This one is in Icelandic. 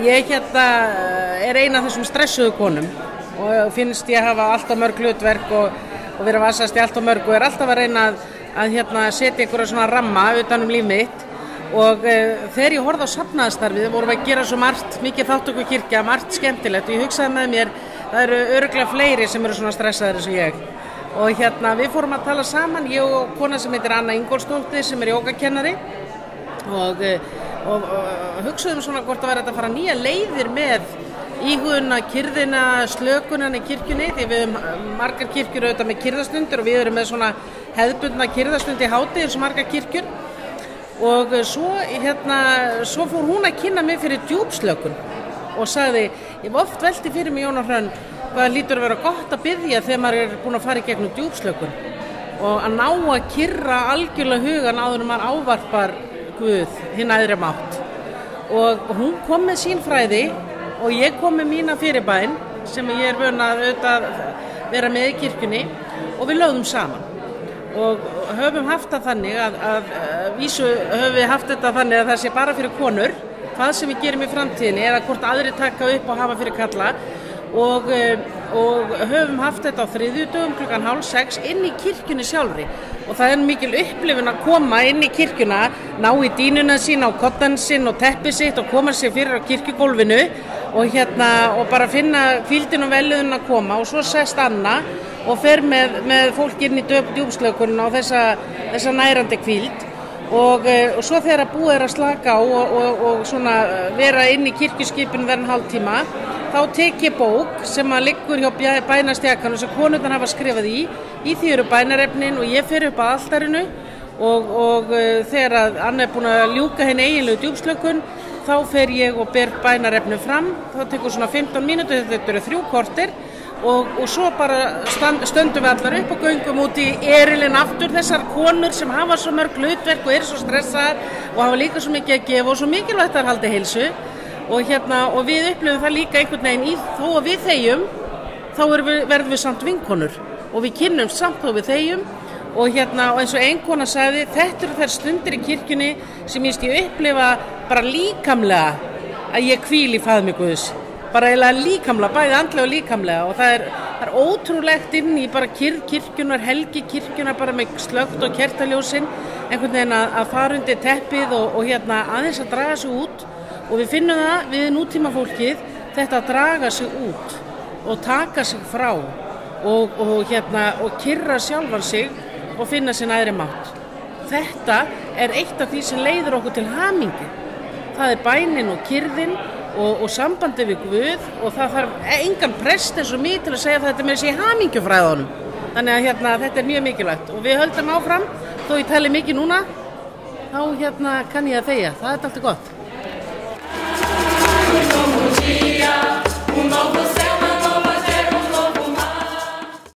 Ég ein af þessum stressuðu konum og finnst ég hafa alltaf mörg hlutverk og vera að vasast í alltaf mörg og alltaf að reyna að setja einhverja svona ramma utan líf mitt og þegar ég horfði á safnaðarstarfið vorum við að gera svo margt, mikið þáttöku kirkja, margt skemmtilegt og ég hugsaði með mér, það eru örugglega fleiri sem eru svona stressaðir eins og ég og við fórum að tala saman, ég og kona sem heitir Anna Ingólfsdóttir sem jógakennari og hugsaðum svona hvort að vera að fara nýja leiðir með íhuguna, kyrrðina, slökunan í kirkjunni því við höfum margar kirkjur auðvitað með kyrrðastundir og við erum með svona hefðbundna kyrrðastund í hádegi eins og margar kirkjur og svo fór hún að kynna mig fyrir djúpslökun og sagði, ég hef oft velti fyrir mig Jón og Hrönn hvað lítur að vera gott að biðja þegar maður búin að fara í gegnum djúpslökun og að ná að kyrra algjörlega hugan áður en maður ávarpar Guð, hinn æðri mátt og hún kom með sín fræði og ég kom með mína fyrirbæn sem ég vön að vera með í kirkjunni og við lögðum saman og höfum haft það þannig að vísu höfum við haft þetta þannig að það sé bara fyrir konur hvað sem við gerum í framtíðinni eða hvort aðri taka upp og hafa fyrir kalla og höfum haft þetta á þriðjudögum 5:30 inn í kirkjunni sjálfri og það er mikil upplifun að koma inn í kirkjuna, ná í dýnuna sína og koddan sinn og teppið sitt og koma sér fyrir á kirkjugólfinu og bara finna hvíldin og velliðun að koma og svo sest Anna og fer með fólk inn í djúpslökunina og þessa nærandi hvíld og svo þegar búið er að slaka og svona vera inn í kirkjuskipinu verðan hálftíma þá tek ég bók sem liggur hjá bænastjakanum sem konurnar hafa skrifað í því eru bænarefnin og ég fer upp að altarinu og þegar Anna er búin að ljúka henni eiginlegu djúpslökun þá fer ég og ber bænarefnu fram þá tekur svona 15 mínútur, þetta eru 3 korter og svo bara stöndum við allar upp og göngum út í erilinn aftur þessar konur sem hafa svo mörg hlutverk og eru svo stressaðar og hafa líka svo mikið að gefa og svo mikilvægt að halda heilsu og við upplifum það líka einhvern veginn þó að við þegjum þá verðum við samt vinkonur og við kynnum samt þó við þegjum og eins og ein kona sagði þetta eru þær stundir í kirkjunni sem ég upplifa bara líkamlega að ég hvíl í faðmi Guðs bara eiginlega líkamlega, bæði andlega og líkamlega og það er ótrúlegt inn í bara kirkjunar, helgi kirkjunar bara með slökkt og kertaljósin einhvern veginn að fara undir teppið og aðeins að draga sig út og við finnum það við nútíma fólkið þetta að draga sig út og taka sig frá og kyrra sjálfan sig og finna sin æðri mátt. Þetta er eitt af því sem leiðir okkur til hamingju. Það er bænin og kyrðin og sambandi við Guð og það þarf engan prest eins og mig til að segja að þetta með þessi hamingjufræðunum. Þannig að þetta er mjög mikilvægt og við höldum áfram þó ég tali mikið núna þá kann ég að þegja. Það er alltaf gott.